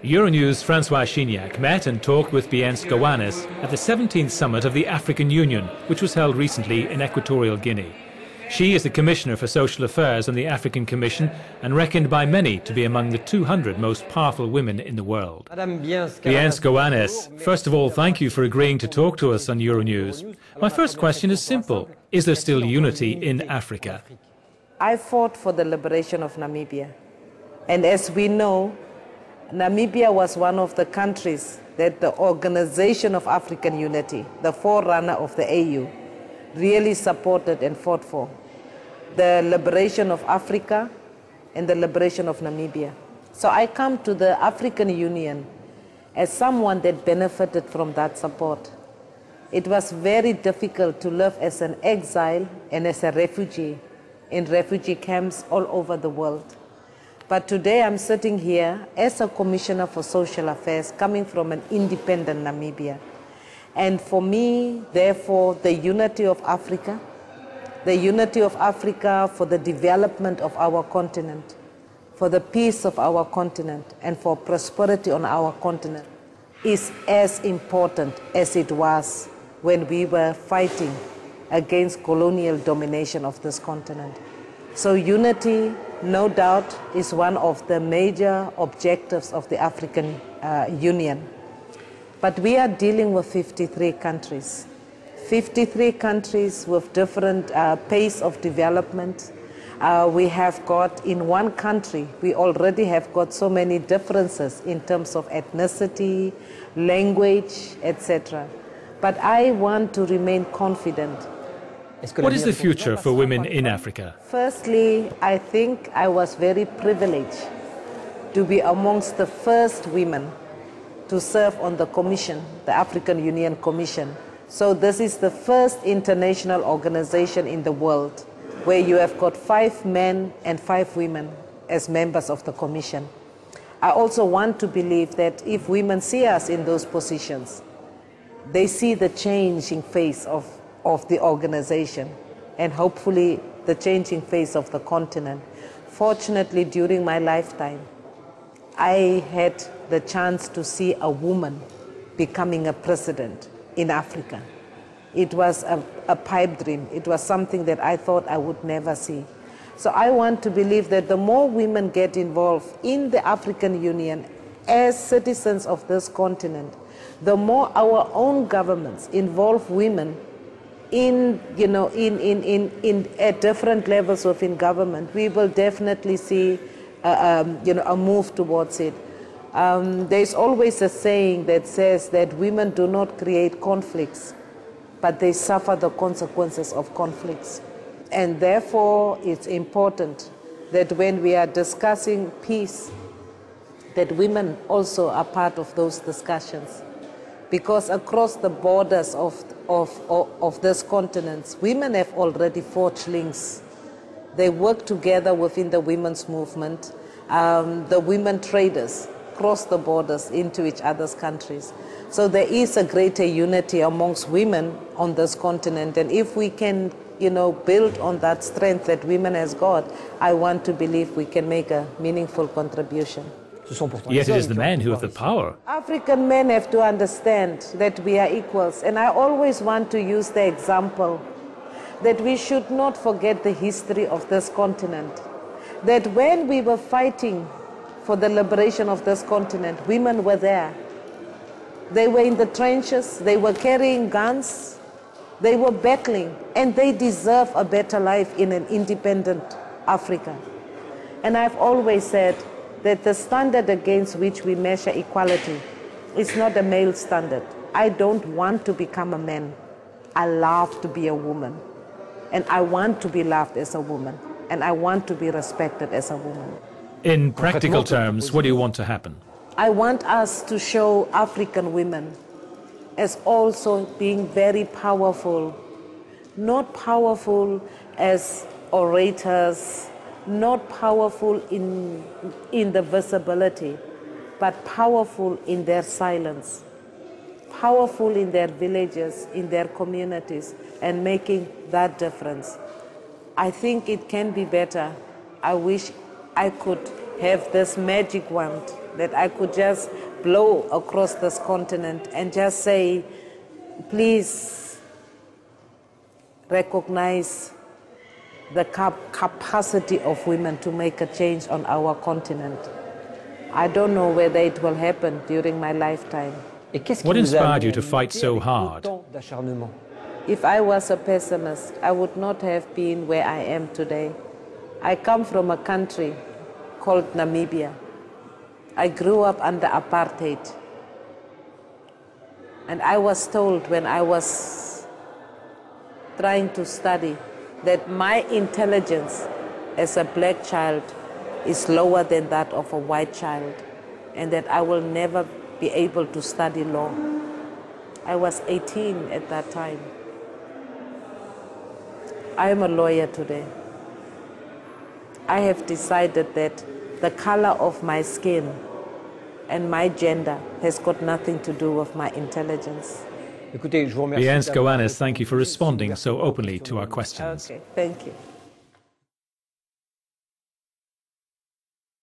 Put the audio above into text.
Euronews Francois Chignac met and talked with Bience Gawanas at the 17th summit of the African Union, which was held recently in Equatorial Guinea. She is the Commissioner for Social Affairs on the African Commission and reckoned by many to be among the 200 most powerful women in the world. Bience Gawanas, first of all, thank you for agreeing to talk to us on Euronews. My first question is simple. Is there still unity in Africa? I fought for the liberation of Namibia. And as we know, Namibia was one of the countries that the Organization of African Unity, the forerunner of the AU, really supported and fought for. The liberation of Africa and the liberation of Namibia. So I come to the African Union as someone that benefited from that support. It was very difficult to live as an exile and as a refugee in refugee camps all over the world. But today I'm sitting here as a Commissioner for Social Affairs coming from an independent Namibia. And for me, therefore, the unity of Africa for the development of our continent, for the peace of our continent, and for prosperity on our continent is as important as it was when we were fighting against colonial domination of this continent. So unity, no doubt, is one of the major objectives of the African Union. But we are dealing with 53 countries. 53 countries with different pace of development. We have got, in one country, we already have got so many differences in terms of ethnicity, language, etc. But I want to remain confident. What is the future for women in Africa? Firstly, I think I was very privileged to be amongst the first women to serve on the Commission, the African Union Commission. So this is the first international organization in the world where you have got 5 men and 5 women as members of the Commission. I also want to believe that if women see us in those positions, they see the changing face of the organization and hopefully the changing face of the continent. Fortunately, during my lifetime, I had the chance to see a woman becoming a president in Africa. It was a pipe dream. It was something that I thought I would never see. So I want to believe that the more women get involved in the African Union as citizens of this continent, the more our own governments involve women at different levels within government, we will definitely see a move towards it. There's always a saying that says that women do not create conflicts, but they suffer the consequences of conflicts. And therefore, it's important that when we are discussing peace, that women also are part of those discussions. Because across the borders of this continent, women have already forged links. They work together within the women's movement. The women traders cross the borders into each other's countries. So there is a greater unity amongst women on this continent. And if we can, build on that strength that women has got, I want to believe we can make a meaningful contribution. Yet it is the men who have the power. African men have to understand that we are equals. And I always want to use the example that we should not forget the history of this continent. That when we were fighting for the liberation of this continent, women were there. They were in the trenches, they were carrying guns, they were battling, and they deserve a better life in an independent Africa. And I've always said that the standard against which we measure equality is not a male standard. I don't want to become a man. I love to be a woman. And I want to be loved as a woman. And I want to be respected as a woman. In practical terms, what do you want to happen? I want us to show African women as also being very powerful. Not powerful as orators, not powerful in the visibility, but powerful in their silence, powerful in their villages, in their communities, and making that difference. I think it can be better. I wish I could have this magic wand that I could just blow across this continent and just say, please recognize the capacity of women to make a change on our continent. I don't know whether it will happen during my lifetime. What inspired you to fight so hard? If I was a pessimist, I would not have been where I am today. I come from a country called Namibia. I grew up under apartheid. And I was told when I was trying to study that my intelligence as a black child is lower than that of a white child, and that I will never be able to study law. I was 18 at that time. I am a lawyer today. I have decided that the color of my skin and my gender has got nothing to do with my intelligence. Bience Gawanas, thank you for responding so openly to our questions. Okay, thank you.